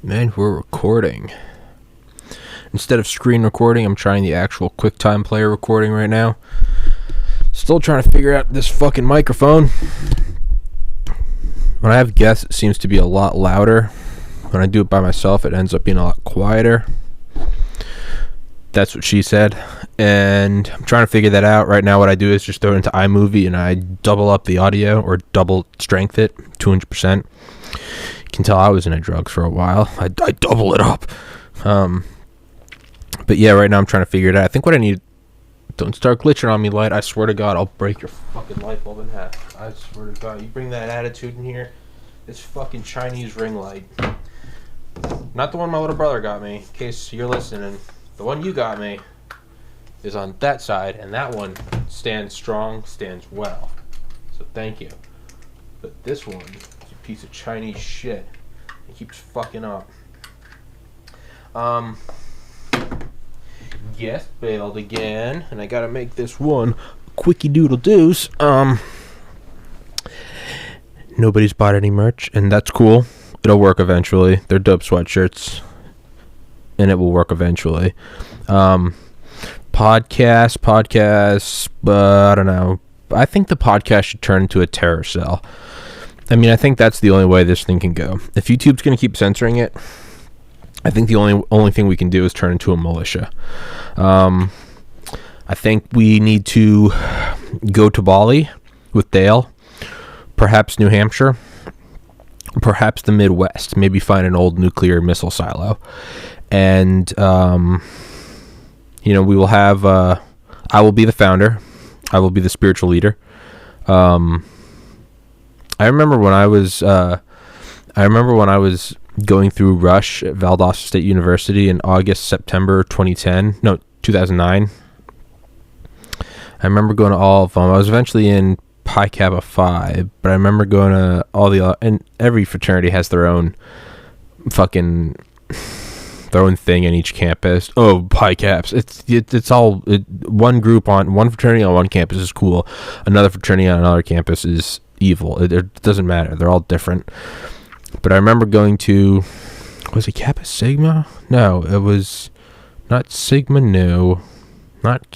Man, we're recording. Instead of screen recording, I'm trying the actual QuickTime Player recording right now. Still trying to figure out this fucking microphone. When I have guests, it seems to be a lot louder. When I do it by myself, it ends up being a lot quieter. That's what she said. And I'm trying to figure that out. Right now, what I do is just throw it into iMovie and I double up the audio or double strength it, 200%. You can tell I was into drugs for a while. I double it up. But yeah, right now I'm trying to figure it out. I think what I need... Don't start glitching on me, light. I swear to God, I'll break your fucking light bulb in half. I swear to God. You bring that attitude in here, this fucking Chinese ring light. Not the one my little brother got me, in case you're listening. The one you got me is on that side, and that one stands strong, stands well. So thank you. But this one is a piece of Chinese shit. It keeps fucking up. Yes, bailed again, and I gotta make this one quickie doodle deuce. Nobody's bought any merch, and that's cool. It'll work eventually. They're dope sweatshirts, and it will work eventually. Podcasts, I don't know. I think the podcast should turn into a terror cell. I mean, I think that's the only way this thing can go. If YouTube's gonna keep censoring it, I think the only thing we can do is turn into a militia. I think we need to go to Bali with Dale, perhaps New Hampshire, perhaps the Midwest, maybe find an old nuclear missile silo. And, we will have, I will be the founder. I will be the spiritual leader. I remember when I was going through Rush at Valdosta State University in September 2009. I remember going to all of them. I was eventually in Pi Kappa Phi, but I remember going to all the, and every fraternity has their own thing in each campus. Oh, Pi Caps. It's all one group on one fraternity on one campus is cool. Another fraternity on another campus is evil. It doesn't matter. They're all different. But I remember going to, was it Kappa Sigma? No, it was not Sigma. No, not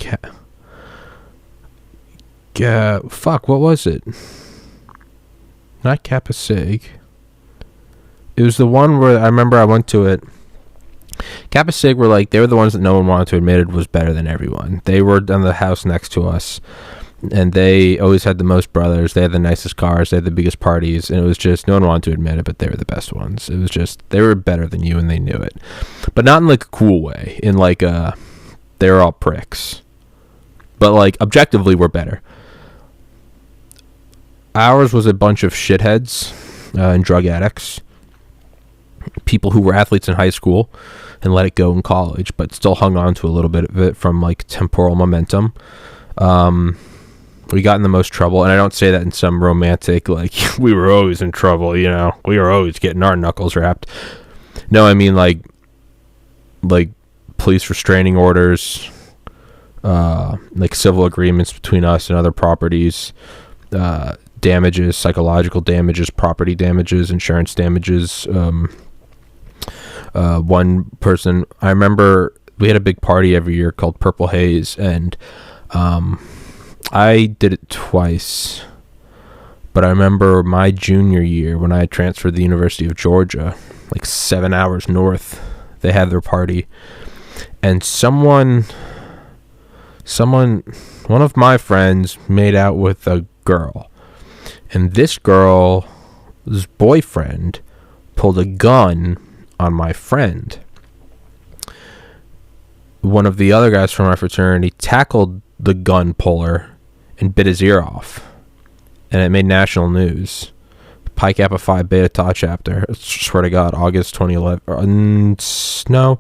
fuck, what was it? Not Kappa Sig. It was the one where I remember I went to it. Kappa Sig were they were the ones that no one wanted to admit it was better than everyone. They were on the house next to us. And they always had the most brothers. They had the nicest cars. They had the biggest parties. And it was just, no one wanted to admit it, but they were the best ones. It was just, they were better than you and they knew it. But not in a cool way. In they were all pricks. But objectively, we're better. Ours was a bunch of shitheads and drug addicts. People who were athletes in high school and let it go in college, but still hung on to a little bit of it from temporal momentum. We got in the most trouble, and I don't say that in some romantic, we were always in trouble, we were always getting our knuckles rapped. No, I mean, police restraining orders, civil agreements between us and other properties, damages, psychological damages, property damages, insurance damages. One person, I remember we had a big party every year called Purple Haze, and, I did it twice, but I remember my junior year when I transferred to the University of Georgia, 7 hours north, they had their party, and one of my friends made out with a girl, and this girl's boyfriend pulled a gun on my friend. One of the other guys from my fraternity tackled the gun puller and bit his ear off, and it made national news. Pi Kappa Phi Beta Tau chapter. I swear to God, August 2011. No,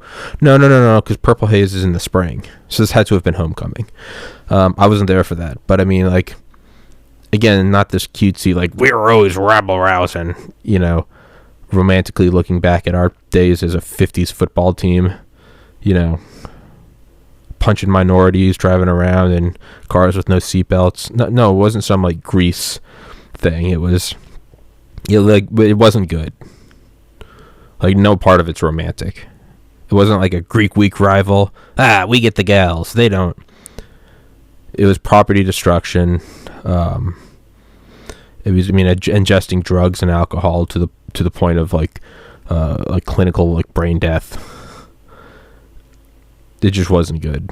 because Purple Haze is in the spring, so this had to have been homecoming. I wasn't there for that, but I mean, again, not this cutesy we were always rabble rousing, romantically looking back at our days as a 50s football team, punching minorities, driving around in cars with no seatbelts. No, it wasn't some Grease thing. It was, it wasn't good. Like, no part of it's romantic. It wasn't like a Greek week rival. We get the gals. They don't. It was property destruction. It was, ingesting drugs and alcohol to the point of like clinical like brain death. It just wasn't good.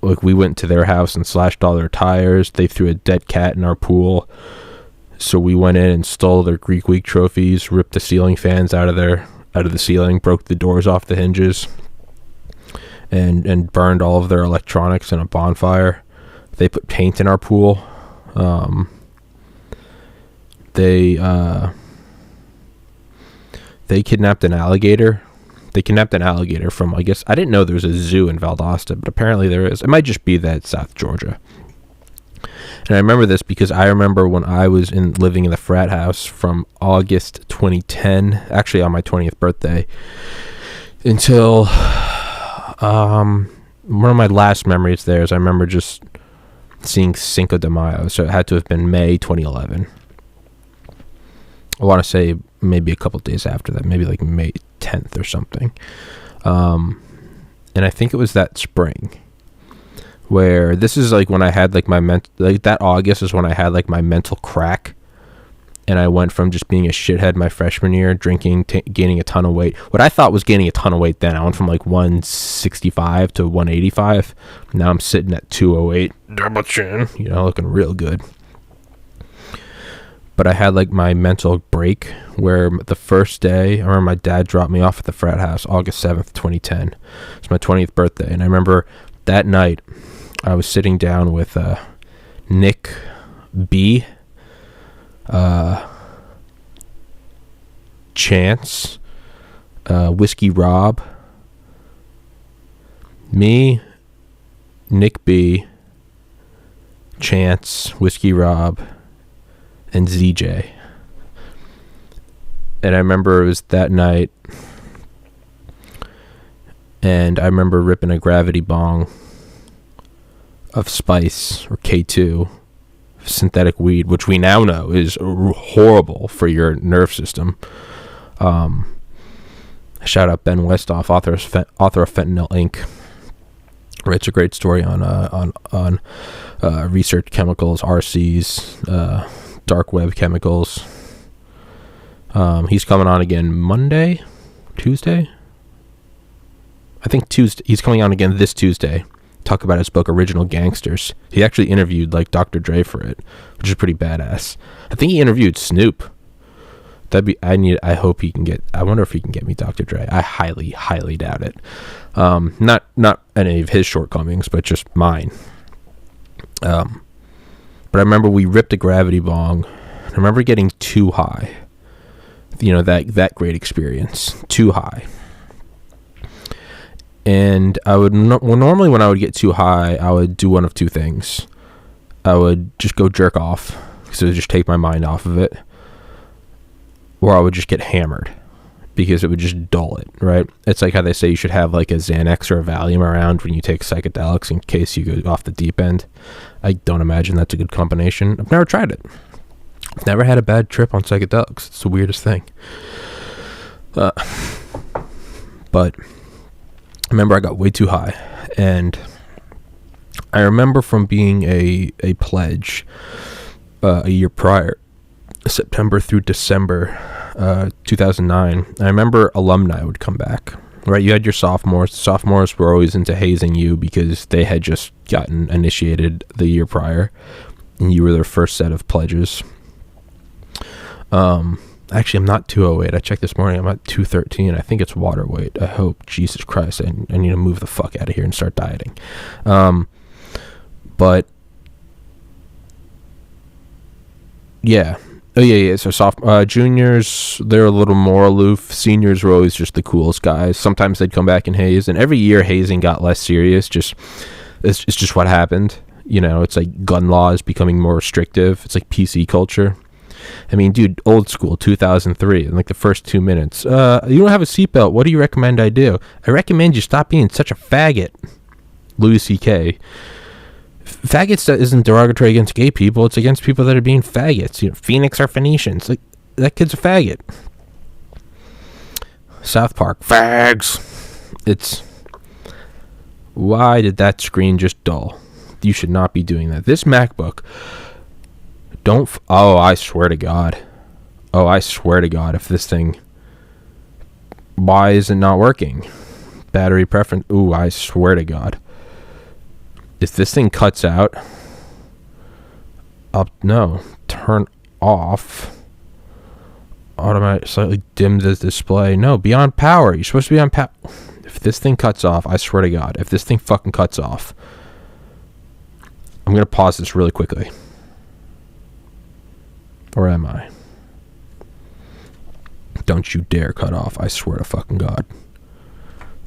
Like we went to their house and slashed all their tires. They threw a dead cat in our pool. So we went in and stole their Greek week trophies, ripped the ceiling fans out of the ceiling, broke the doors off the hinges, and burned all of their electronics in a bonfire. They put paint in our pool. They kidnapped an alligator. They kidnapped an alligator from, I guess, I didn't know there was a zoo in Valdosta, but apparently there is. It might just be that South Georgia. And I remember this because I remember when I was living in the frat house from August 2010, actually on my 20th birthday, until one of my last memories there is I remember just seeing Cinco de Mayo, so it had to have been May 2011. I want to say maybe a couple days after that, maybe like May 10th or something. And I think it was that spring where this is like when I had like that August is when I had like my mental crack, and I went from just being a shithead my freshman year, drinking, gaining a ton of weight. What I thought was gaining a ton of weight then, I went from like 165 to 185. Now I'm sitting at 208, double chin, looking real good. But I had like my mental break where the first day, I remember my dad dropped me off at the frat house, August 7th, 2010. It's my 20th birthday. And I remember that night I was sitting down with Nick B, Chance, Whiskey Rob, me, Nick B, Chance, Whiskey Rob, and ZJ. And I remember it was that night, and I remember ripping a gravity bong of Spice or K2 synthetic weed, which we now know is horrible for your nerve system. Shout out Ben Westhoff, author of Fentanyl Inc. Writes a great story on research chemicals, RCs, dark web chemicals. He's coming on again Tuesday. I think Tuesday. He's coming on again this Tuesday. Talk about his book Original Gangsters. He actually interviewed like Dr. Dre for it, which is pretty badass. I think he interviewed Snoop. I hope he can get. I wonder if he can get me Dr. Dre. I highly doubt it. Not any of his shortcomings, but just mine. But I remember we ripped a gravity bong. I remember getting too high. That great experience. Too high. And I would normally when I would get too high, I would do one of two things. I would just go jerk off, because it would just take my mind off of it, or I would just get hammered, because it would just dull it, right? It's like how they say you should have like a Xanax or a Valium around when you take psychedelics in case you go off the deep end. I don't imagine that's a good combination. I've never tried it. I've never had a bad trip on psychedelics. It's the weirdest thing. But I remember I got way too high, and I remember from being a pledge a year prior, September through December 2009, I remember alumni would come back, right? You had your sophomores. Sophomores were always into hazing you because they had just gotten initiated the year prior, and you were their first set of pledges. Actually, I'm not 208. I checked this morning. I'm at 213. I think it's water weight. I hope. Jesus Christ. I need to move the fuck out of here and start dieting. But yeah. Oh, yeah. So juniors, they're a little more aloof. Seniors were always just the coolest guys. Sometimes they'd come back and haze. And every year, hazing got less serious. It's just what happened. It's like gun laws becoming more restrictive. It's like PC culture. I mean, dude, old school, 2003, in like the first 2 minutes. You don't have a seatbelt. What do you recommend I do? I recommend you stop being such a faggot. Louis C.K. Faggots isn't derogatory against gay people. It's against people that are being faggots. Phoenix are Phoenicians. Like, that kid's a faggot. South Park. Fags! Why did that screen just dull? You should not be doing that. This MacBook, I swear to God. Oh, I swear to God, if this thing, why is it not working? Battery preference, ooh, I swear to God. If this thing cuts out, turn off. Automatic, slightly dim the display. No, be on power. You're supposed to be on power. If this thing cuts off, I swear to God, if this thing fucking cuts off, I'm going to pause this really quickly. Or am I? Don't you dare cut off. I swear to fucking God.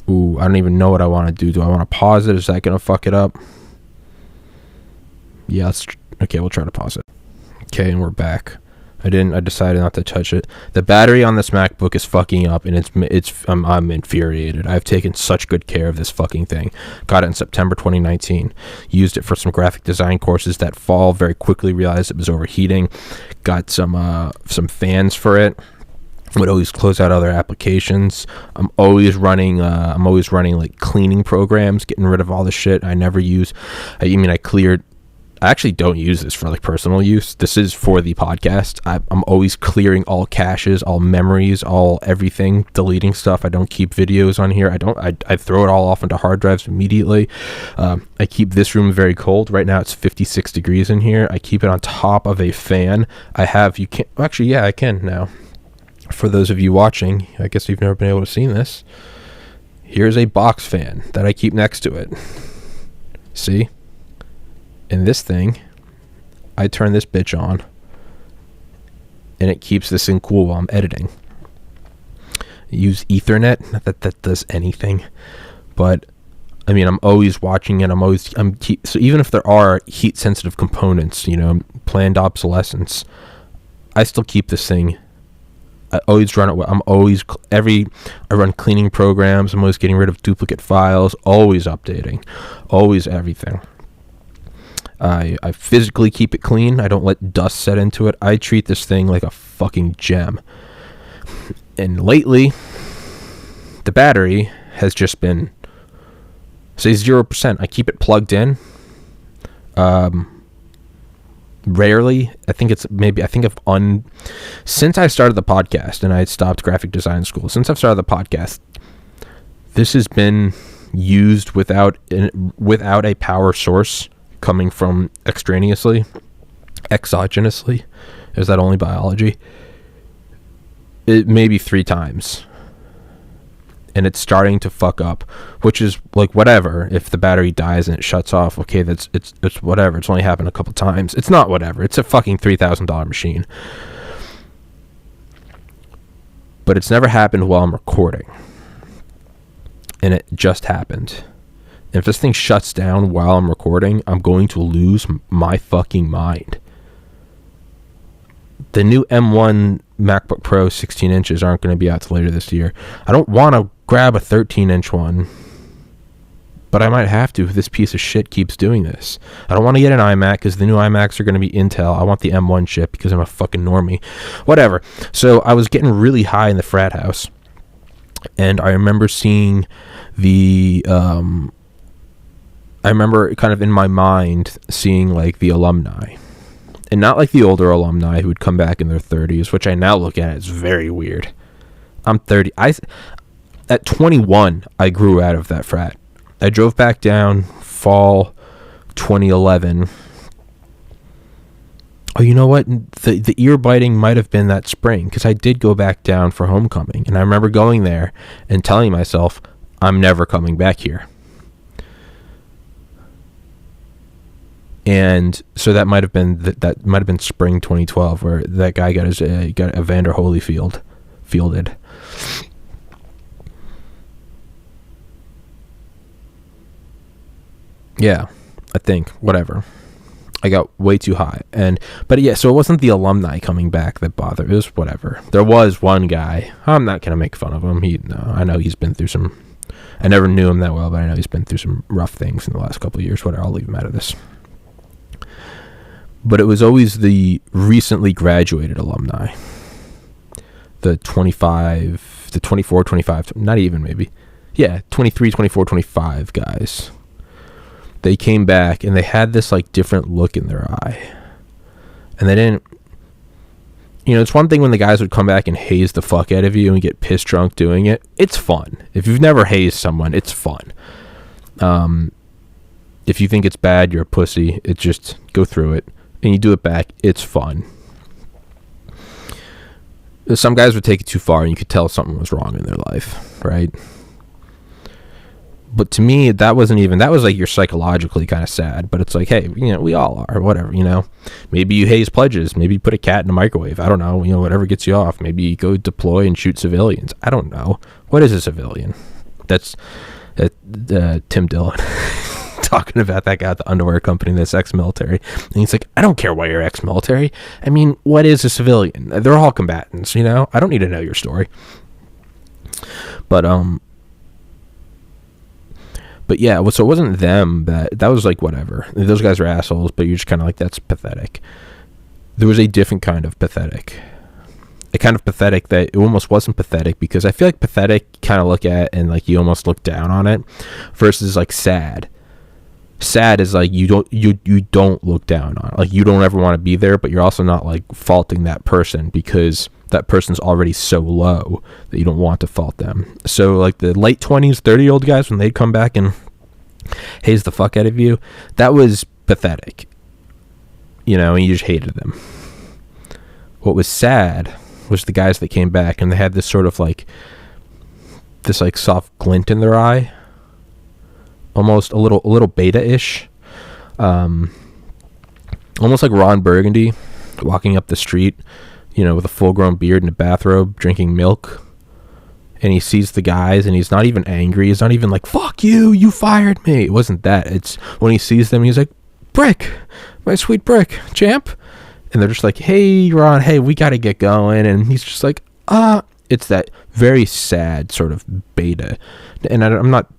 Ooh, I don't even know what I want to do. Do I want to pause it? Is that going to fuck it up? Yeah, okay, we'll try to pause it. Okay, and we're back. I decided not to touch it. The battery on this MacBook is fucking up, and I'm infuriated. I've taken such good care of this fucking thing. Got it in September 2019. Used it for some graphic design courses that fall. Very quickly realized it was overheating. Got some fans for it. Would always close out other applications. I'm always running like cleaning programs, getting rid of all the shit I never use. I actually don't use this for like personal use. This is for the podcast. I'm always clearing all caches, all memories, all everything, deleting stuff. I don't keep videos on here. I throw it all off into hard drives immediately. I keep this room very cold. Right now it's 56 degrees in here. I keep it on top of a fan. I can now. For those of you watching, I guess you've never been able to see this. Here's a box fan that I keep next to it. See? And this thing, I turn this bitch on, and it keeps this thing cool while I'm editing. I use Ethernet, not that does anything, but I mean, I'm always watching it. So even if there are heat sensitive components, planned obsolescence, I still keep this thing. I always run it. I run cleaning programs. I'm always getting rid of duplicate files, always updating, always everything. I physically keep it clean. I don't let dust set into it. I treat this thing like a fucking gem. And lately, the battery has just been, say, 0%. I keep it plugged in. Rarely. Since I started the podcast and I had stopped graphic design school, since I've started the podcast, this has been used without a power source coming from exogenously. Is that only biology? It maybe 3 times. And it's starting to fuck up, which is like whatever. If the battery dies and it shuts off, okay, it's whatever. It's only happened a couple times. It's not whatever. It's a fucking $3,000 machine. But it's never happened while I'm recording. And it just happened. And if this thing shuts down while I'm recording, I'm going to lose my fucking mind. The new M1 MacBook Pro 16 inches aren't going to be out till later this year. I don't want to grab a 13-inch one, but I might have to if this piece of shit keeps doing this. I don't want to get an iMac because the new iMacs are going to be Intel. I want the M1 chip because I'm a fucking normie. Whatever. So I was getting really high in the frat house, and I remember seeing I remember kind of in my mind seeing like the alumni, and not like the older alumni who would come back in their 30s, which I now look at as very weird. I'm 30. At 21, I grew out of that frat. I drove back down fall 2011. Oh, you know what? The ear biting might have been that spring, because I did go back down for homecoming, and I remember going there and telling myself, I'm never coming back here. And so that might have been spring 2012, where that guy got a Evander Holyfield fielded. Yeah, I think whatever. I got way too high, but yeah. So it wasn't the alumni coming back that bothered. It was whatever. There was one guy. I'm not gonna make fun of him. I know he's been through some. I never knew him that well, but I know he's been through some rough things in the last couple of years. Whatever. I'll leave him out of this. But it was always the recently graduated alumni, the 25 the 24, 25, not even maybe. Yeah, 23, 24, 25 guys. They came back and they had this like different look in their eye. And they didn't, it's one thing when the guys would come back and haze the fuck out of you and get pissed drunk doing it. It's fun. If you've never hazed someone, it's fun. If you think it's bad, you're a pussy. It's just go through it and you do it back. It's fun. Some guys would take it too far and you could tell something was wrong in their life, right? But to me, that was like you're psychologically kind of sad, but it's like, hey, we all are, whatever, maybe you haze pledges, maybe you put a cat in a microwave. I don't know, whatever gets you off. Maybe you go deploy and shoot civilians. I don't know. What is a civilian? That's Tim Dillon talking about that guy at the underwear company that's ex-military. And he's like, I don't care why you're ex-military. I mean, what is a civilian? They're all combatants, I don't need to know your story. But yeah, so it wasn't them that was like whatever. Those guys are assholes, but you're just kind of like, that's pathetic. There was a different kind of pathetic. A kind of pathetic that it almost wasn't pathetic, because I feel like pathetic kind of look at and like you almost look down on it, versus like sad. Sad is like you don't look down on it. Like you don't ever want to be there, but you're also not like faulting that person because that person's already so low that you don't want to fault them. So like the late 20s, 30-year-old guys, when they'd come back and haze the fuck out of you, that was pathetic. And you just hated them. What was sad was the guys that came back and they had this sort of like this like soft glint in their eye, almost a little beta-ish, almost like Ron Burgundy walking up the street, with a full-grown beard and a bathrobe, drinking milk, and he sees the guys and he's not even angry. He's not even like, fuck you, you fired me. It wasn't that. It's when he sees them, he's like, Brick, my sweet Brick, champ. And they're just like, hey, Ron, hey, we got to get going. And he's just like, it's that very sad sort of beta. And I'm not,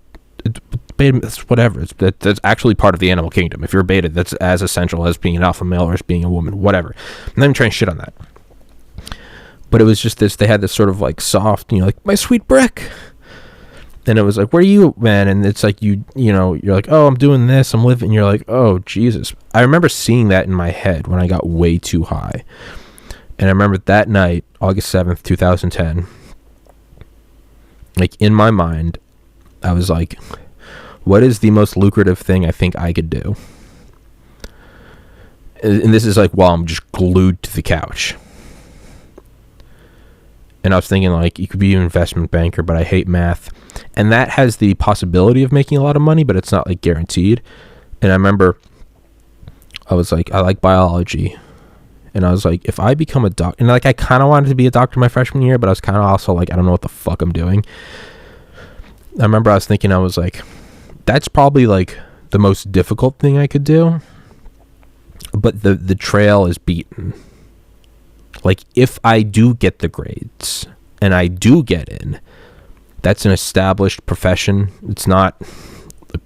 beta, it's whatever. That's actually part of the animal kingdom. If you're a beta, that's as essential as being an alpha male or as being a woman, whatever. I'm not even trying to shit on that. But it was just this, they had this sort of like soft, like, my sweet Brick. And it was like, where are you, man? And it's like, you're like, oh, I'm doing this, I'm living. And you're like, oh, Jesus. I remember seeing that in my head when I got way too high. And I remember that night, August 7th, 2010, like in my mind, I was like, what is the most lucrative thing I think I could do? And this is like while I'm just glued to the couch. And I was thinking, like, you could be an investment banker, but I hate math. And that has the possibility of making a lot of money, but it's not, like, guaranteed. And I remember I was like, I like biology. And I was like, if I become a doctor... And, like, I kind of wanted to be a doctor my freshman year, but I was kind of also like, I don't know what the fuck I'm doing. I remember I was thinking, I was like, that's probably, like, the most difficult thing I could do. But the trail is beaten. Like, if I do get the grades and I do get in, that's an established profession. It's not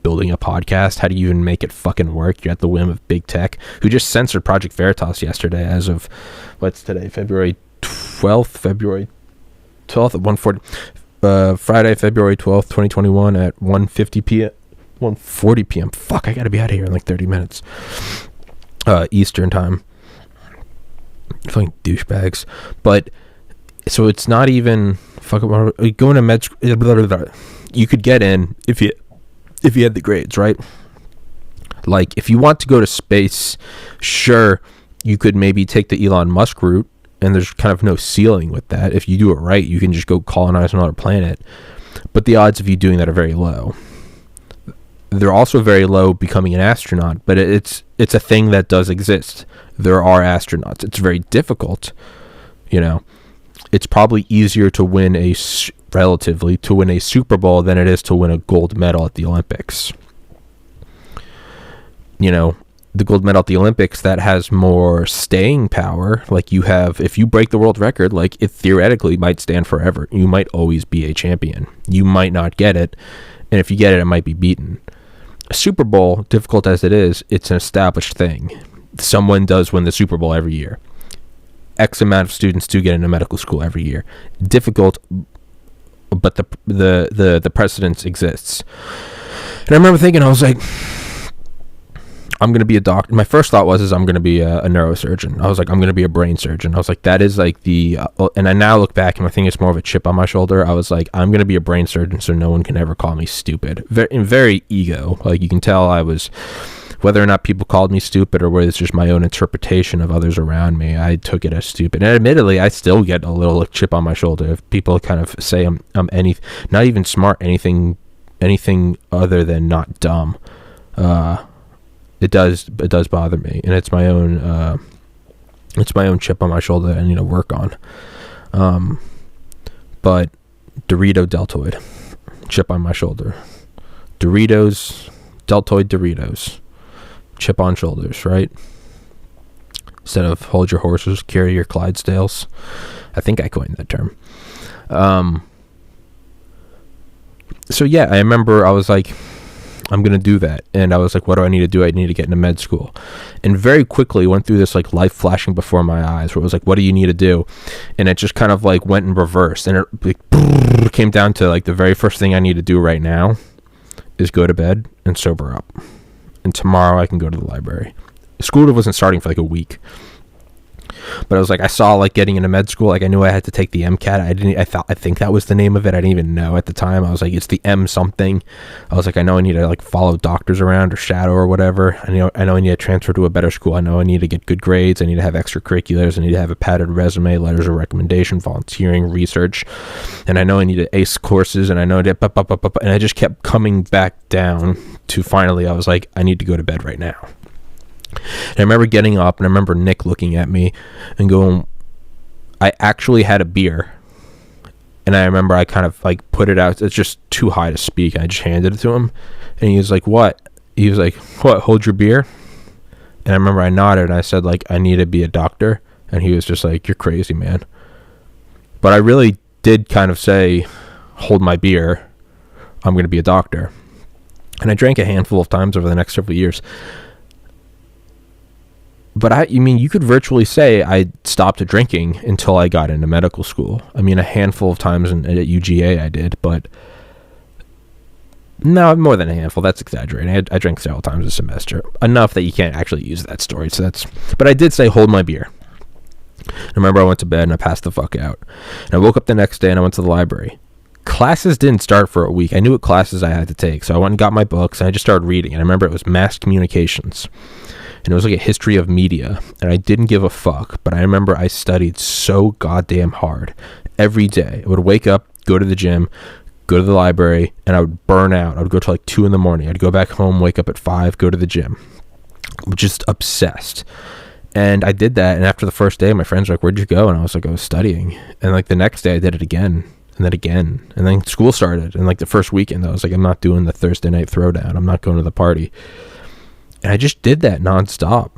building a podcast. How do you even make it fucking work? You're at the whim of big tech, who just censored Project Veritas yesterday as of, what's today, February 12th at 1:40, Friday, February 12th, 2021 at 1:50 p.m., 1:40 p.m. Fuck, I gotta be out of here in like 30 minutes. Eastern time. Fucking douchebags. But so it's not even going to med school. You could get in if you had the grades, right? Like, if you want to go to space, sure, you could maybe take the Elon Musk route, and there's kind of no ceiling with that. If you do it right, you can just go colonize another planet. But the odds of you doing that are very low. They're also very low becoming an astronaut, but it's a thing that does exist. There are astronauts. It's very difficult, It's probably easier to win relatively to win a Super Bowl than it is to win a gold medal at the Olympics. The gold medal at the Olympics, that has more staying power. Like, you have, if you break the world record, like, it theoretically might stand forever. You might always be a champion. You might not get it, and if you get it, it might be beaten. A Super Bowl, difficult as it is, it's an established thing. Someone does win the Super Bowl every year. X amount of students do get into medical school every year. Difficult, but the precedence exists. And I remember thinking, I was like, I'm going to be a doctor. My first thought was, I'm going to be a neurosurgeon. I was like, I'm going to be a brain surgeon. I was like, that is like and I now look back and I think it's more of a chip on my shoulder. I was like, I'm going to be a brain surgeon so no one can ever call me stupid. Very ego. Like, you can tell I was, whether or not people called me stupid or whether it's just my own interpretation of others around me, I took it as stupid. And admittedly, I still get a little chip on my shoulder if people kind of say I'm not even smart, anything other than not dumb. It does bother me, and it's my own chip on my shoulder that I need to work on. But Dorito deltoid, chip on my shoulder. Doritos, deltoid Doritos, chip on shoulders, right? Instead of hold your horses, carry your Clydesdales. I think I coined that term. So yeah, I remember I was like, I'm going to do that. And I was like, what do I need to do? I need to get into med school. And very quickly went through this like life flashing before my eyes where it was like, what do you need to do? And it just kind of like went in reverse. And it like, came down to like the very first thing I need to do right now is go to bed and sober up. And tomorrow I can go to the library. School wasn't starting for like a week. But I was like, I saw like getting into med school. Like, I knew I had to take the MCAT. I think that was the name of it. I didn't even know at the time. I was like, it's the M something. I was like, I know I need to like follow doctors around or shadow or whatever. I know I need to transfer to a better school. I know I need to get good grades. I need to have extracurriculars. I need to have a padded resume, letters of recommendation, volunteering, research. And I know I need to ace courses. And I know that, and I just kept coming back down to finally, I was like, I need to go to bed right now. And I remember getting up, and I remember Nick looking at me and going, I actually had a beer. And I remember I kind of like put it out. It's just too high to speak. And I just handed it to him. And he was like, what? He was like, what? Hold your beer? And I remember I nodded and I said, like, I need to be a doctor. And he was just like, you're crazy, man. But I really did kind of say, hold my beer. I'm going to be a doctor. And I drank a handful of times over the next several years. But you could virtually say I stopped drinking until I got into medical school. I mean, a handful of times at UGA I did, but no, more than a handful. That's exaggerating. I drank several times a semester, enough that you can't actually use that story. But I did say hold my beer. I remember I went to bed and I passed the fuck out. And I woke up the next day and I went to the library. Classes didn't start for a week. I knew what classes I had to take, so I went and got my books and I just started reading. And I remember it was mass communications. And it was like a history of media, and I didn't give a fuck, but I remember I studied so goddamn hard every day. I would wake up, go to the gym, go to the library, and I would burn out. I would go till like 2 a.m. I'd go back home, wake up at 5, go to the gym. Just obsessed. And I did that, and after the first day, my friends were like, where'd you go? And I was like, I was studying. And like the next day, I did it again, and then again. And then school started, and like the first weekend, I was like, I'm not doing the Thursday night throwdown. I'm not going to the party. And I just did that nonstop.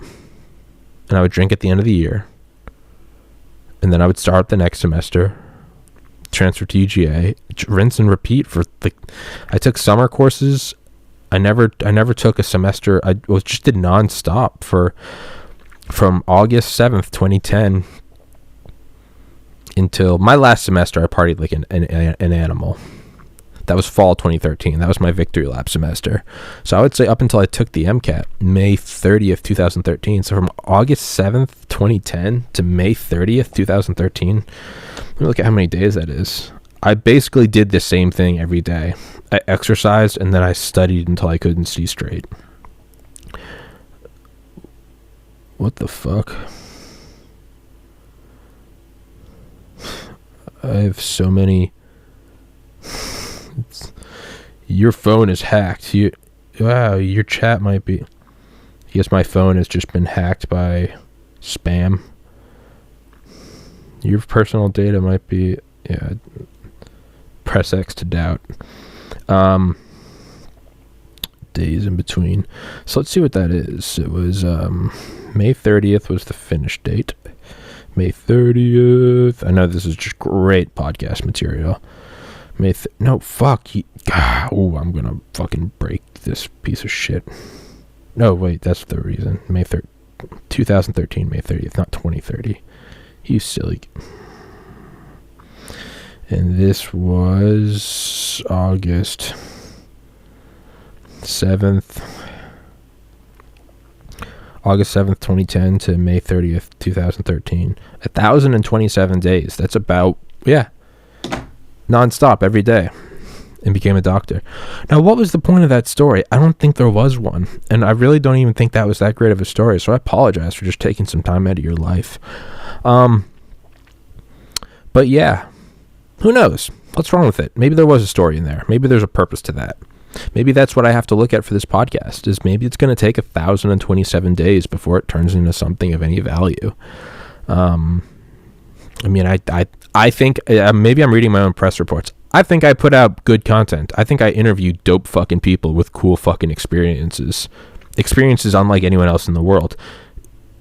And I would drink at the end of the year. And then I would start the next semester, transfer to UGA, rinse and repeat for I took summer courses. I never took a semester. I just did nonstop from August 7th, 2010 until my last semester. I partied like an animal. That was fall 2013. That was my victory lap semester. So I would say up until I took the MCAT, May 30th, 2013. So from August 7th, 2010 to May 30th, 2013. Let me look at how many days that is. I basically did the same thing every day. I exercised and then I studied until I couldn't see straight. What the fuck? I have so many... Your phone is hacked. Wow, your chat might be... I guess my phone has just been hacked by spam. Your personal data might be... Yeah. Press X to doubt. Days in between. So let's see what that is. It was May 30th was the finish date. May 30th. I know this is just great podcast material. No, fuck. Oh, I'm gonna fucking break this piece of shit. No, wait, that's the reason. 2013, May 30th, not 2030. You silly. And this was August 7th. August 7th, 2010 to May 30th, 2013. 1,027 days. That's about, nonstop every day. And became a doctor. Now, what was the point of that story? I don't think there was one. And I really don't even think that was that great of a story. So I apologize for just taking some time out of your life. But yeah, who knows? What's wrong with it? Maybe there was a story in there. Maybe there's a purpose to that. Maybe that's what I have to look at for this podcast, is maybe it's going to take 1,027 days before it turns into something of any value. I mean, I think, maybe I'm reading my own press reports. I think I put out good content. I think I interviewed dope fucking people with cool fucking experiences unlike anyone else in the world.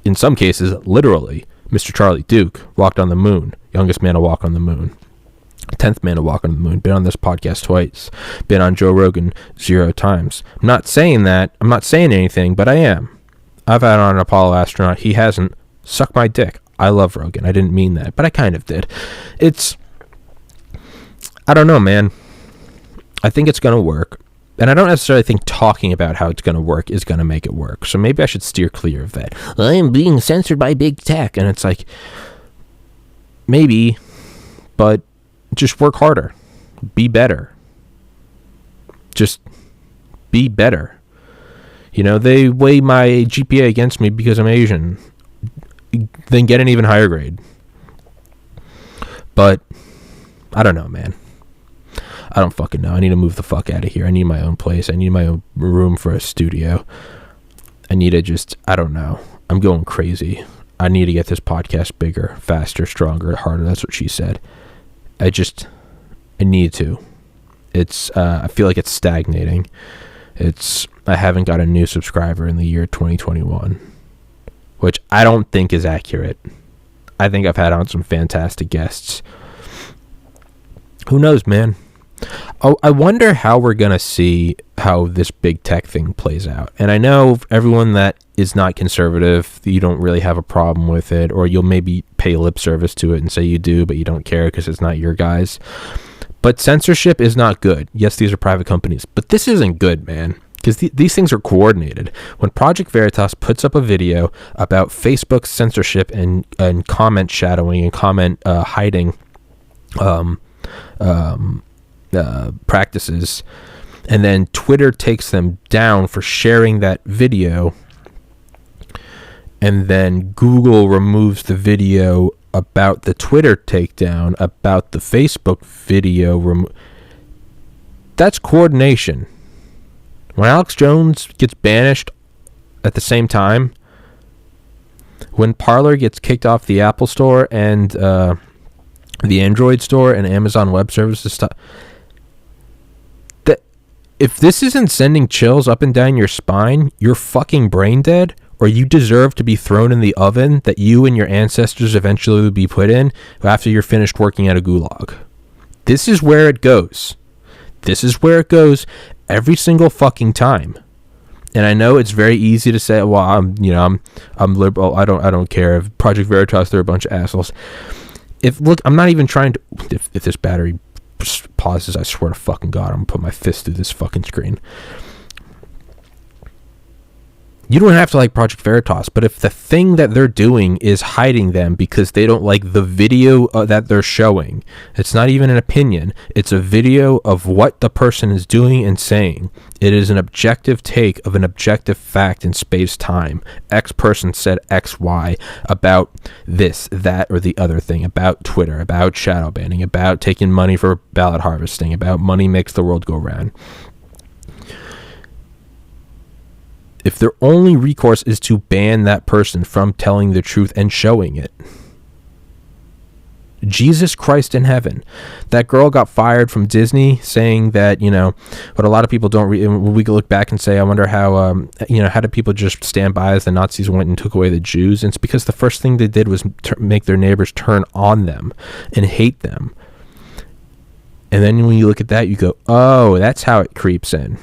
In some cases, literally, Mr. Charlie Duke walked on the moon, youngest man to walk on the moon. 10th man to walk on the moon. Been on this podcast twice. Been on Joe Rogan 0 times. I'm not saying that. I'm not saying anything, but I am. I've had on an Apollo astronaut. He hasn't. Suck my dick. I love Rogan. I didn't mean that, but I kind of did. I don't know, man. I think it's going to work. And I don't necessarily think talking about how it's going to work is going to make it work. So maybe I should steer clear of that. I am being censored by big tech. And it's like, maybe, but just work harder. Be better. Just be better. You know, they weigh my GPA against me because I'm Asian. Then get an even higher grade. But I don't know, man. I don't fucking know. I need to move the fuck out of here. I need my own place. I need my own room for a studio. I need to I don't know. I'm going crazy. I need to get this podcast bigger, faster, stronger, harder. That's what she said. I need to. I feel like it's stagnating. I haven't got a new subscriber in the year 2021, which I don't think is accurate. I think I've had on some fantastic guests. Who knows, man? Oh, I wonder how we're going to see how this big tech thing plays out. And I know everyone that is not conservative, you don't really have a problem with it, or you'll maybe pay lip service to it and say you do, but you don't care because it's not your guys. But censorship is not good. Yes, these are private companies, but this isn't good, man, because these things are coordinated. When Project Veritas puts up a video about Facebook's censorship and comment shadowing and comment hiding practices, and then Twitter takes them down for sharing that video, and then Google removes the video about the Twitter takedown, about the Facebook video that's coordination. When Alex Jones gets banished at the same time, when Parler gets kicked off the Apple Store and the Android Store and Amazon Web Services stuff, if this isn't sending chills up and down your spine, you're fucking brain dead, or you deserve to be thrown in the oven that you and your ancestors eventually will be put in after you're finished working at a gulag. This is where it goes. This is where it goes every single fucking time. And I know it's very easy to say, well, I'm liberal. I don't care. If Project Veritas, they're a bunch of assholes. I'm not even trying to. If this battery pauses, I swear to fucking God, I'm gonna put my fist through this fucking screen. You don't have to like Project Veritas, but if the thing that they're doing is hiding them because they don't like the video that they're showing, it's not even an opinion. It's a video of what the person is doing and saying. It is an objective take of an objective fact in space-time. X person said X, Y about this, that, or the other thing, about Twitter, about shadow banning, about taking money for ballot harvesting, about money makes the world go round. If their only recourse is to ban that person from telling the truth and showing it. Jesus Christ in heaven. That girl got fired from Disney saying that, but a lot of people don't we can look back and say, I wonder how, how did people just stand by as the Nazis went and took away the Jews? And it's because the first thing they did was make their neighbors turn on them and hate them. And then when you look at that, you go, oh, that's how it creeps in.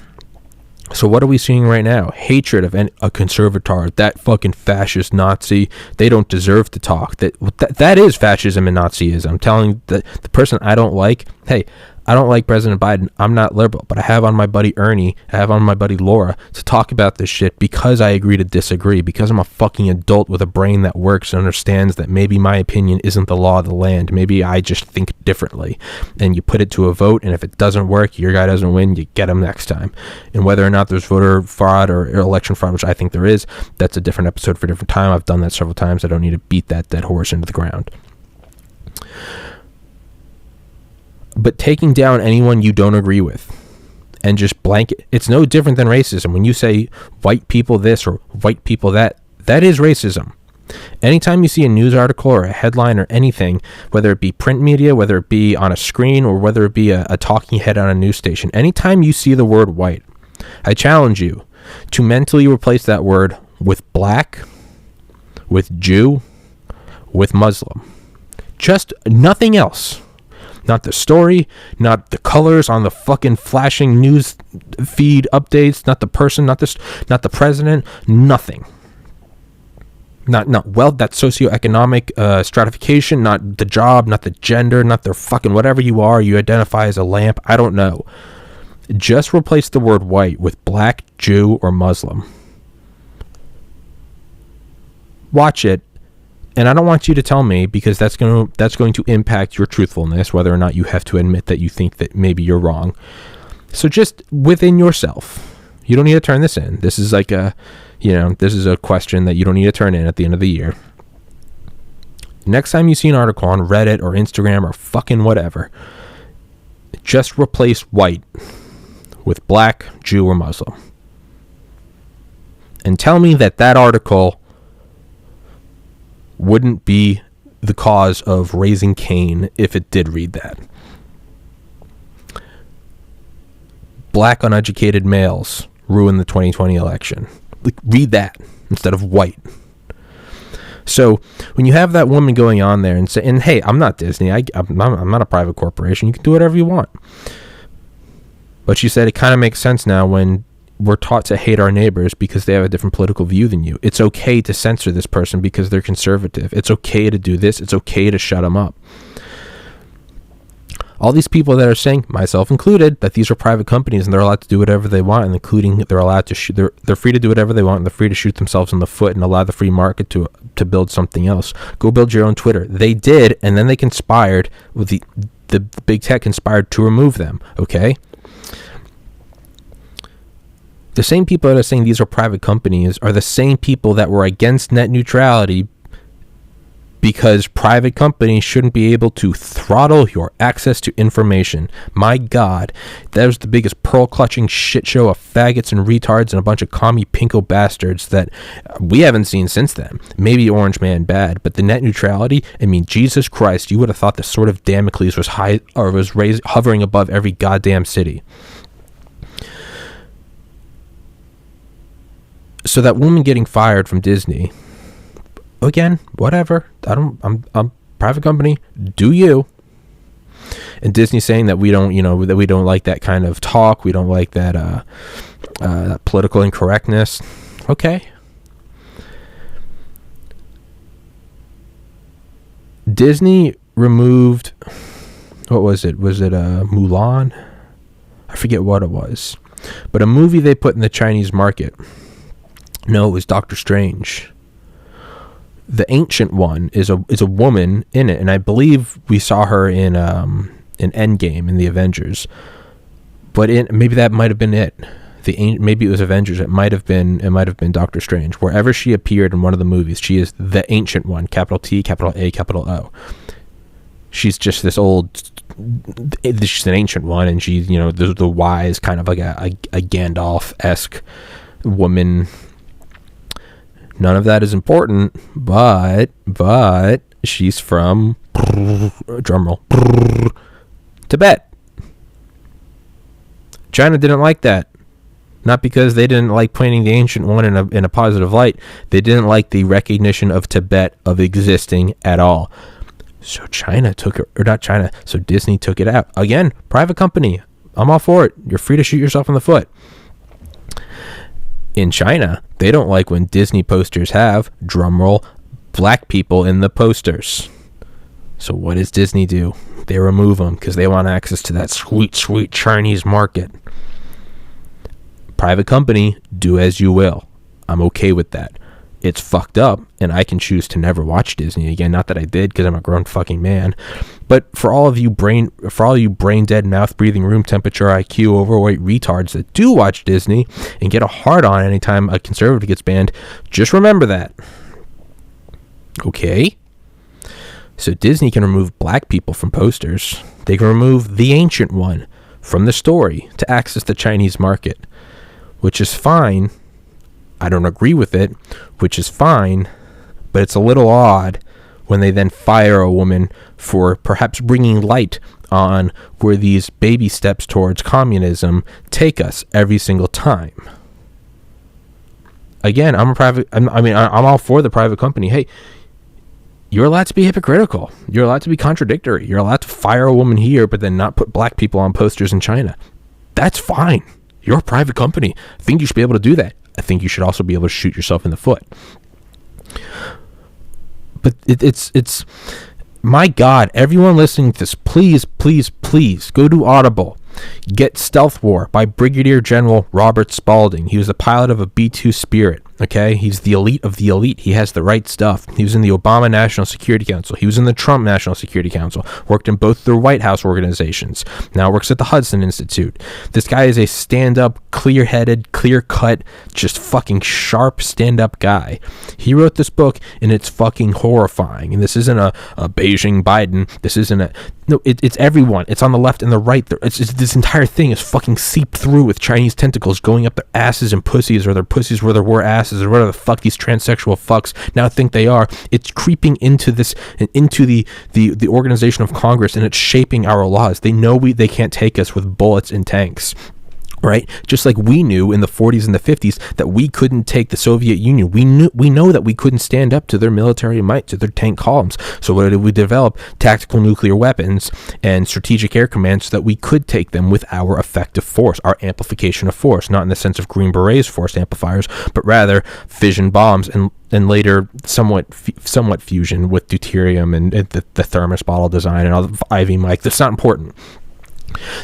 So what are we seeing right now? Hatred of a conservator, that fucking fascist Nazi. They don't deserve to talk. That is fascism and Nazism. I'm telling the person I don't like, hey, I don't like President Biden. I'm not liberal, but I have on my buddy Ernie, I have on my buddy Laura to talk about this shit because I agree to disagree, because I'm a fucking adult with a brain that works and understands that maybe my opinion isn't the law of the land. Maybe I just think differently. And you put it to a vote, and if it doesn't work, your guy doesn't win, you get him next time. And whether or not there's voter fraud or election fraud, which I think there is, that's a different episode for a different time. I've done that several times. I don't need to beat that dead horse into the ground. But taking down anyone you don't agree with and just blanket, it's no different than racism. When you say white people this or white people that, that is racism. Anytime you see a news article or a headline or anything, whether it be print media, whether it be on a screen, or whether it be a talking head on a news station, anytime you see the word white, I challenge you to mentally replace that word with black, with Jew, with Muslim. Just nothing else. Not the story, not the colors on the fucking flashing news feed updates, not the person, not the president, nothing. Not that socioeconomic stratification, not the job, not the gender, not their fucking whatever you are, you identify as a lamp, I don't know. Just replace the word white with black, Jew, or Muslim. Watch it. And I don't want you to tell me, because that's going to impact your truthfulness, whether or not you have to admit that you think that maybe you're wrong. So just within yourself, you don't need to turn this in. This is like this is a question that you don't need to turn in at the end of the year. Next time you see an article on Reddit or Instagram or fucking whatever, just replace white with black, Jew, or Muslim. And tell me that article wouldn't be the cause of raising Cain if it did read that. Black uneducated males ruin the 2020 election. Like, read that instead of white. So when you have that woman going on there and saying, hey, I'm not Disney, I'm not a private corporation, you can do whatever you want. But she said it kind of makes sense now when we're taught to hate our neighbors because they have a different political view than you. It's okay to censor this person because they're conservative. It's okay to do this. It's okay to shut them up. All these people that are saying, myself included, that these are private companies and they're allowed to do whatever they want, and including they're allowed to shoot, they're free to do whatever they want, and they're free to shoot themselves in the foot and allow the free market to build something else. Go build your own Twitter. They did, and then they conspired with the big tech conspired to remove them. Okay. The same people that are saying these are private companies are the same people that were against net neutrality because private companies shouldn't be able to throttle your access to information. My God, that was the biggest pearl-clutching shit show of faggots and retards and a bunch of commie pinko bastards that we haven't seen since then. Maybe Orange Man bad, but the net neutrality, I mean, Jesus Christ, you would have thought the sword of Damocles was hovering above every goddamn city. So that woman getting fired from Disney, again, whatever. I'm private company. Do you? And Disney saying that we don't, that we don't like that kind of talk. We don't like that political incorrectness. Okay. Disney removed, what was it? Was it Mulan? I forget what it was, but a movie they put in the Chinese market. No, it was Doctor Strange. The Ancient One is a woman in it, and I believe we saw her in Endgame in the Avengers. But maybe that might have been it. Maybe it was Avengers. It might have been Doctor Strange. Wherever she appeared in one of the movies, she is the Ancient One. Capital T, capital A, capital O. She's just this old. She's an ancient one, and she's the wise kind of like a Gandalf-esque woman. None of that is important, but she's from drumroll Tibet. China didn't like that. Not because they didn't like painting the Ancient One in a positive light. They didn't like the recognition of Tibet of existing at all. So so Disney took it out. Again, private company. I'm all for it. You're free to shoot yourself in the foot. In China, they don't like when Disney posters have, drumroll, black people in the posters. So what does Disney do? They remove them because they want access to that sweet, sweet Chinese market. Private company, do as you will. I'm okay with that. It's fucked up, and I can choose to never watch Disney again. Not that I did, because I'm a grown fucking man. But for all you brain dead, mouth breathing, room temperature IQ, overweight retards that do watch Disney and get a hard on anytime a conservative gets banned, just remember that. Okay? So Disney can remove black people from posters. They can remove the ancient one from the story to access the Chinese market, which is fine. I don't agree with it, which is fine, but it's a little odd when they then fire a woman for perhaps bringing light on where these baby steps towards communism take us every single time. Again, I'm all for the private company. Hey, you're allowed to be hypocritical. You're allowed to be contradictory. You're allowed to fire a woman here, but then not put black people on posters in China. That's fine. You're a private company. I think you should be able to do that. I think you should also be able to shoot yourself in the foot. But it's my God, everyone listening to this, please go to Audible. Get Stealth War by Brigadier General Robert Spalding. He was the pilot of a B-2 Spirit. Okay, he's the elite of the elite. He has the right stuff. He was in the Obama National Security Council. He was in the Trump National Security Council. Worked in both the White House organizations. Now works at the Hudson Institute. This guy is a stand-up, clear-headed, clear-cut, just fucking sharp stand-up guy. He wrote this book, and it's fucking horrifying. And this isn't a Beijing Biden. This isn't a... No, it's everyone. It's on the left and the right. This entire thing is fucking seeped through with Chinese tentacles going up their asses and pussies, or their pussies where there were asses, or whatever the fuck these transsexual fucks now think they are. It's creeping into this, into the organization of Congress, and it's shaping our laws. They know they can't take us with bullets and tanks. Right? Just like we knew in the 40s and the 50s that we couldn't take the Soviet Union. We know that we couldn't stand up to their military might, to their tank columns. So what did we develop? Tactical nuclear weapons and strategic air command so that we could take them with our effective force, our amplification of force, not in the sense of Green Berets force amplifiers, but rather fission bombs and later somewhat fusion with deuterium and the thermos bottle design and all the Ivy mic. That's not important.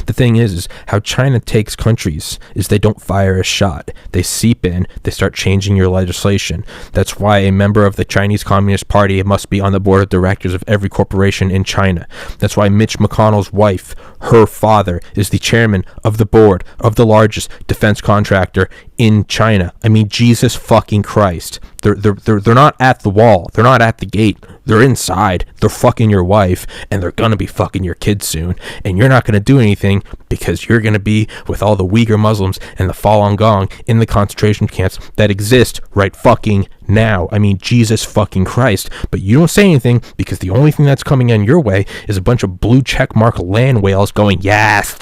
The thing is how China takes countries is they don't fire a shot. They seep in, they start changing your legislation. That's why a member of the Chinese Communist Party must be on the board of directors of every corporation in China. That's why Mitch McConnell's wife, her father, is the chairman of the board of the largest defense contractor in China. I mean, Jesus fucking Christ. They're not at the wall. They're not at the gate. They're inside. They're fucking your wife, and they're gonna be fucking your kids soon. And you're not gonna do anything because you're gonna be with all the Uyghur Muslims and the Falun Gong in the concentration camps that exist right fucking now. I mean, Jesus fucking Christ. But you don't say anything because the only thing that's coming on your way is a bunch of blue checkmark land whales going, yes,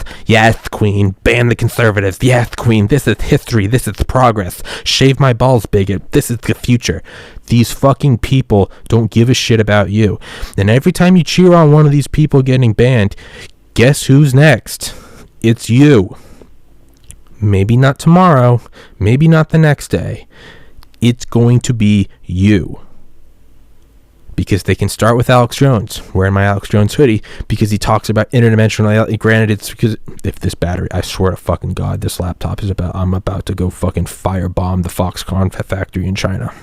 queen, ban the conservatives, yes, queen, this is history, this is progress, shave my balls, bigot, this is the future. These fucking people don't give a shit about you. And every time you cheer on one of these people getting banned, guess who's next? It's you. Maybe not tomorrow, maybe not the next day. It's going to be you. Because they can start with Alex Jones, wearing my Alex Jones hoodie, because he talks about interdimensional. Granted, it's because if this battery, I swear to fucking God, this laptop is I'm about to go fucking firebomb the Foxconn factory in China.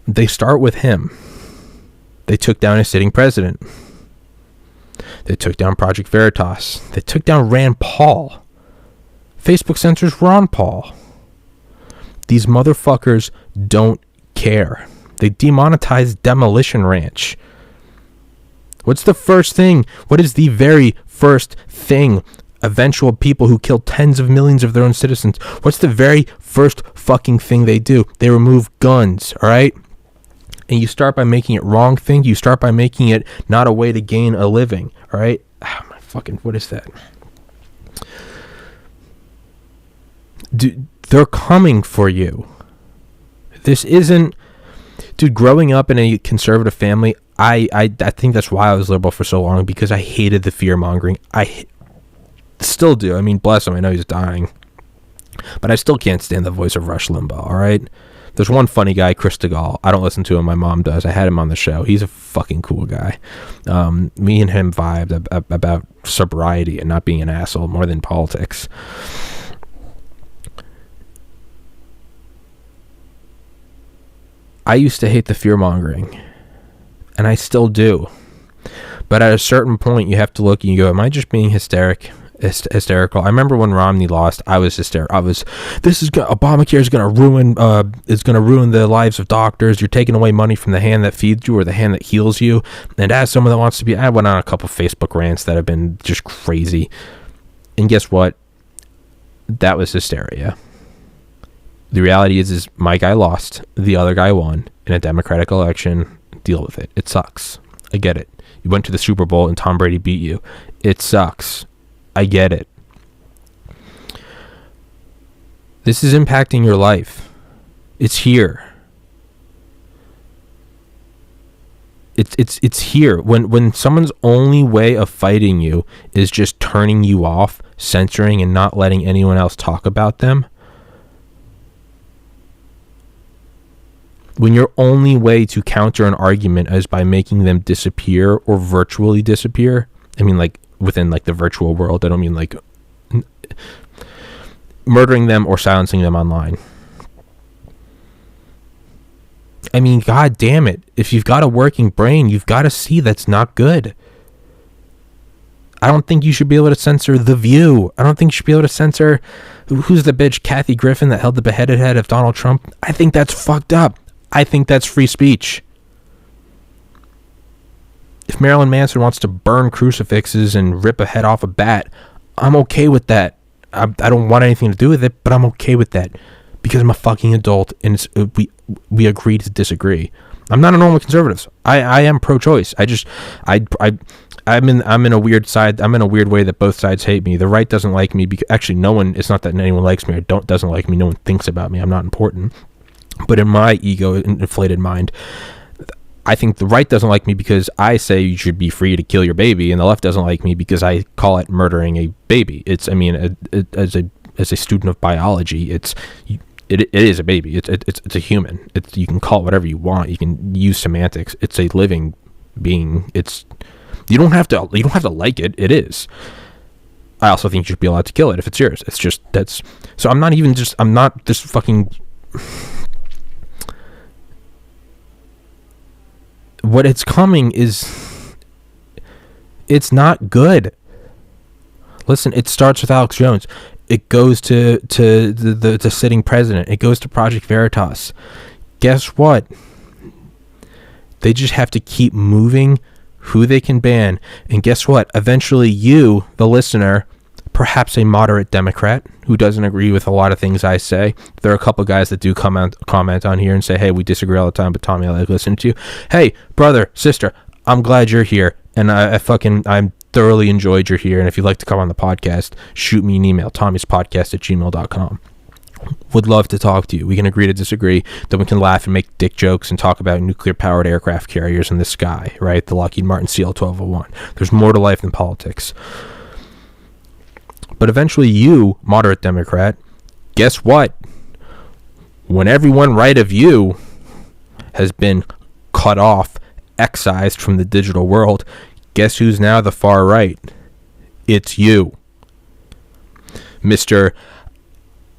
They start with him. They took down a sitting president. They took down Project Veritas. They took down Rand Paul. Facebook censors Ron Paul. These motherfuckers don't care. They demonetized Demolition Ranch. What's the first thing? What is the very first thing? Eventual people who kill tens of millions of their own citizens. What's the very first fucking thing they do? They remove guns, all right? And you start by making it wrong thing. You start by making it not a way to gain a living, all right? My fucking, what is that? Dude, they're coming for you. This isn't... Dude, growing up in a conservative family, I think that's why I was liberal for so long, because I hated the fear-mongering. Still do. I mean, bless him. I know he's dying. But I still can't stand the voice of Rush Limbaugh, all right? There's one funny guy, Chris DeGaulle. I don't listen to him. My mom does. I had him on the show. He's a fucking cool guy. Me and him vibed about sobriety and not being an asshole more than politics. I used to hate the fear-mongering, and I still do. But at a certain point, you have to look and you go, am I just being hysterical? I remember when Romney lost, I was hysterical. Obamacare is going to ruin the lives of doctors. You're taking away money from the hand that feeds you or the hand that heals you. And as someone that wants to be, I went on a couple Facebook rants that have been just crazy. And guess what? That was hysteria. The reality is my guy lost, the other guy won in a Democratic election. Deal with it. It sucks. I get it. You went to the Super Bowl and Tom Brady beat you. It sucks. I get it. This is impacting your life. It's here. It's here. When someone's only way of fighting you is just turning you off, censoring, and not letting anyone else talk about them. When your only way to counter an argument is by making them disappear or virtually disappear, I mean, like, within, like, the virtual world. I don't mean, like, murdering them or silencing them online. I mean, god damn it. If you've got a working brain, you've got to see that's not good. I don't think you should be able to censor The View. I don't think you should be able to censor, who's the bitch, Kathy Griffin, that held the beheaded head of Donald Trump. I think that's fucked up. I think that's free speech. If Marilyn Manson wants to burn crucifixes and rip a head off a bat, I'm okay with that. I don't want anything to do with it, but I'm okay with that because I'm a fucking adult and we agree to disagree. I'm not a normal conservative. I am pro-choice. I'm in a weird side. I'm in a weird way that both sides hate me. The right doesn't like me because actually no one. It's not that anyone likes me or doesn't like me. No one thinks about me. I'm not important. But in my ego-inflated mind, I think the right doesn't like me because I say you should be free to kill your baby, and the left doesn't like me because I call it murdering a baby. It's, I mean, as a student of biology, it is a baby. It's a human. You can call it whatever you want. You can use semantics. It's a living being. You don't have to like it. It is. I also think you should be allowed to kill it if it's yours. It's just so I'm not just fucking. What it's coming is, it's not good. Listen, it starts with Alex Jones. It goes to the sitting president. It goes to Project Veritas. Guess what? They just have to keep moving who they can ban. And guess what? Eventually you, the listener, perhaps a moderate Democrat who doesn't agree with a lot of things I say. There are a couple guys that do comment on here and say, hey, we disagree all the time, but Tommy, I like listening to you. Hey, brother, sister, I'm glad you're here. And I'm thoroughly enjoyed you're here. And if you'd like to come on the podcast, shoot me an email, tommyspodcast@gmail.com. Would love to talk to you. We can agree to disagree. Then we can laugh and make dick jokes and talk about nuclear-powered aircraft carriers in the sky, right? The Lockheed Martin CL-1201. There's more to life than politics. But eventually you, moderate Democrat, guess what? When everyone right of you has been cut off, excised from the digital world, guess who's now the far right? It's you. Mr.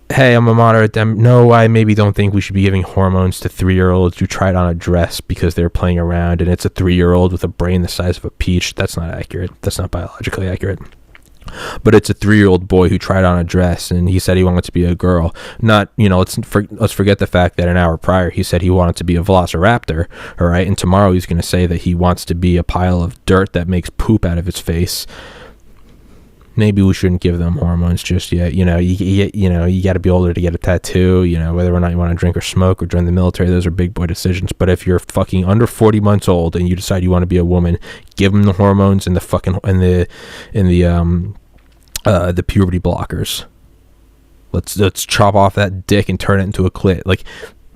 Hey, I'm a moderate No, I maybe don't think we should be giving hormones to 3-year-olds who tried on a dress because they're playing around and it's a 3-year-old with a brain the size of a peach. That's not accurate. That's not biologically accurate. But it's a 3-year-old boy who tried on a dress and he said he wanted to be a girl. Not, let's forget the fact that an hour prior he said he wanted to be a velociraptor, all right? And tomorrow he's going to say that he wants to be a pile of dirt that makes poop out of his face. Maybe we shouldn't give them hormones just yet. You got to be older to get a tattoo, whether or not you want to drink or smoke or join the military. Those are big boy decisions. But if you're fucking under 40 months old and you decide you want to be a woman, give them the hormones and the puberty blockers. Let's chop off that dick and turn it into a clit. Like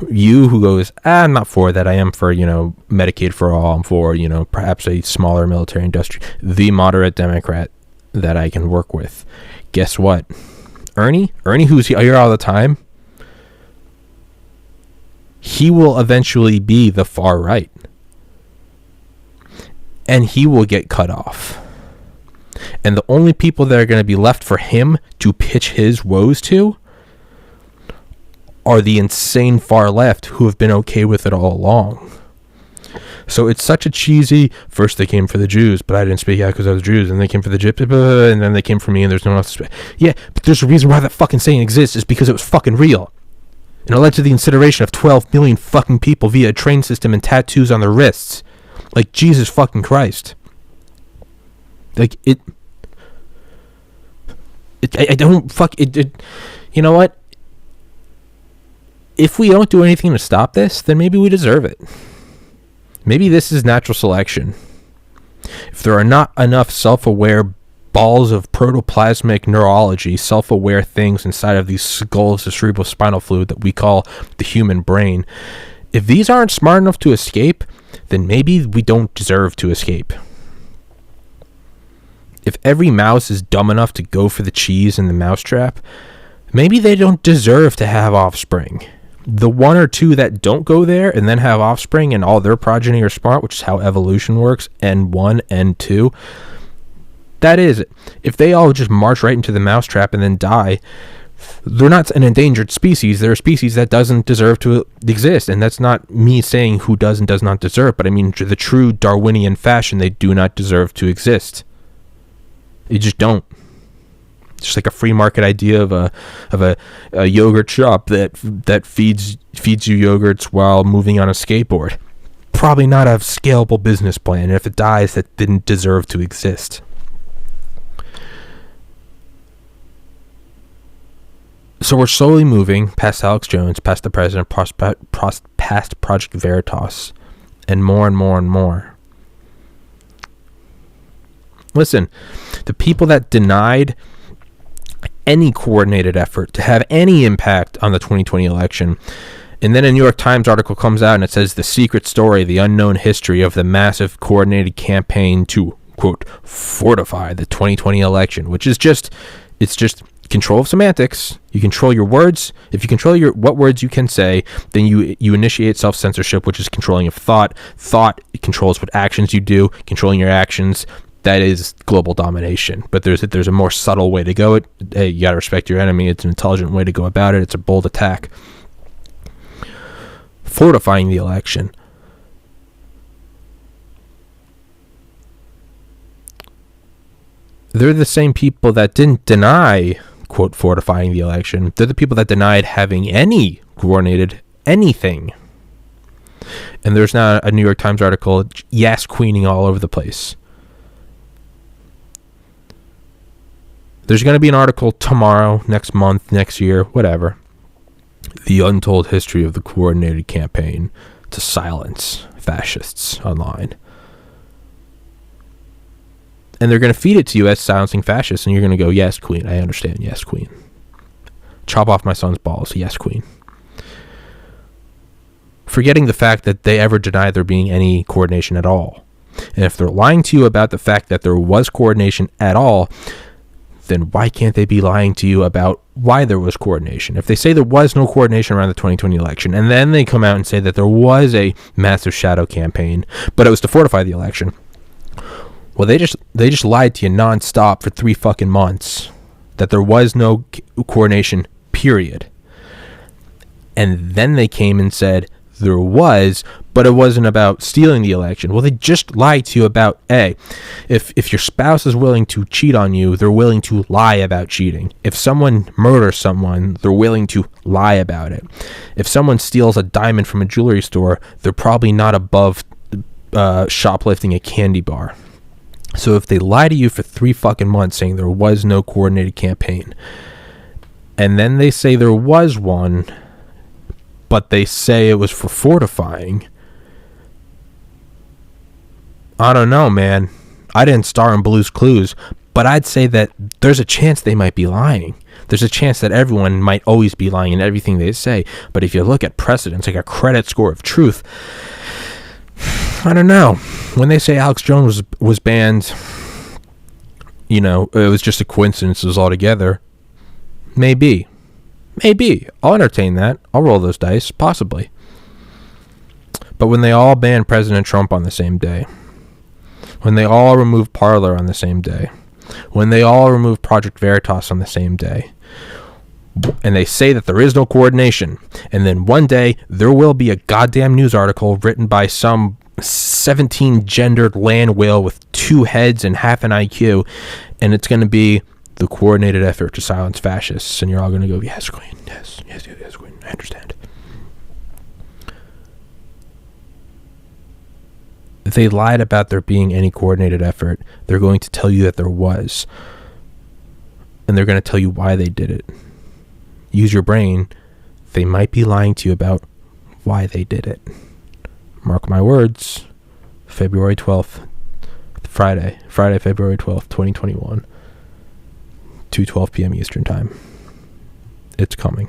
you who goes, I'm not for that. I am for, Medicaid for all. I'm for, perhaps a smaller military industry. The moderate Democrat, that I can work with. Guess what? Ernie, who's here all the time, he will eventually be the far right. And he will get cut off. And the only people that are going to be left for him to pitch his woes to are the insane far left who have been okay with it all along. So it's such a cheesy, first they came for the Jews, but I didn't speak out because I was Jews, and they came for the Gypsies, and then they came for me, and there's no one else to speak. Yeah, but there's a reason why that fucking saying exists, is because it was fucking real. And it led to the incineration of 12 million fucking people via a train system and tattoos on their wrists. Like, Jesus fucking Christ. Like, I don't fuck it. You know what? If we don't do anything to stop this, then maybe we deserve it. Maybe this is natural selection. If there are not enough self-aware balls of protoplasmic neurology, self-aware things inside of these skulls of cerebrospinal fluid that we call the human brain, if these aren't smart enough to escape, then maybe we don't deserve to escape. If every mouse is dumb enough to go for the cheese in the mousetrap, maybe they don't deserve to have offspring. The one or two that don't go there and then have offspring and all their progeny are smart, which is how evolution works, N1, N2, that is it. If they all just march right into the mousetrap and then die, they're not an endangered species. They're a species that doesn't deserve to exist. And that's not me saying who does and does not deserve, but I mean the true Darwinian fashion, they do not deserve to exist. You just don't. It's just like a free market idea of a yogurt shop that feeds you yogurts while moving on a skateboard. Probably not a scalable business plan. And if it dies, that didn't deserve to exist. So we're slowly moving past Alex Jones, past the president, past Project Veritas, and more and more and more. Listen, the people that denied any coordinated effort to have any impact on the 2020 election, and then a New York Times article comes out and it says the secret story, the unknown history of the massive coordinated campaign to, quote, fortify the 2020 election, which is just control of semantics. You control your words. If you control what words you can say, then you initiate self-censorship, which is controlling of thought. Thought controls what actions you do. Controlling your actions, that is global domination. But there's a more subtle way to go. Hey, you gotta respect your enemy. It's an intelligent way to go about it. It's a bold attack. Fortifying the election. They're the same people that didn't deny, quote, fortifying the election. They're the people that denied having any coordinated anything. And there's now a New York Times article, yes, queening all over the place. There's going to be an article tomorrow, next month, next year, whatever. The untold history of the coordinated campaign to silence fascists online. And they're going to feed it to you as silencing fascists, and you're going to go, yes, queen, I understand, yes, queen. Chop off my son's balls, yes, queen. Forgetting the fact that they ever denied there being any coordination at all. And if they're lying to you about the fact that there was coordination at all, then why can't they be lying to you about why there was coordination? If they say there was no coordination around the 2020 election, and then they come out and say that there was a massive shadow campaign, but it was to fortify the election, well, they just lied to you nonstop for 3 fucking months that there was no coordination, period. And then they came and said there was, but it wasn't about stealing the election. Well, they just lied to you about, if your spouse is willing to cheat on you, they're willing to lie about cheating. If someone murders someone, they're willing to lie about it. If someone steals a diamond from a jewelry store, they're probably not above shoplifting a candy bar. So if they lie to you for 3 fucking months saying there was no coordinated campaign, and then they say there was one, but they say it was for fortifying, I don't know, man. I didn't star in Blue's Clues, but I'd say that there's a chance they might be lying. There's a chance that everyone might always be lying in everything they say. But if you look at precedents, like a credit score of truth, I don't know. When they say Alex Jones was banned it was just a coincidence altogether. Maybe. I'll entertain that. I'll roll those dice, possibly. But when they all ban President Trump on the same day, when they all remove Parler on the same day, when they all remove Project Veritas on the same day, and they say that there is no coordination, and then one day there will be a goddamn news article written by some 17-gendered land whale with 2 heads and half an IQ, and it's going to be the coordinated effort to silence fascists, and you're all going to go, yes, Queen, yes, Queen, I understand. If they lied about there being any coordinated effort, they're going to tell you that there was, and they're going to tell you why they did it. Use your brain. They might be lying to you about why they did it. Mark my words. February 12th, Friday, February 12th, 2021, 2:12 p.m. Eastern Time. It's coming.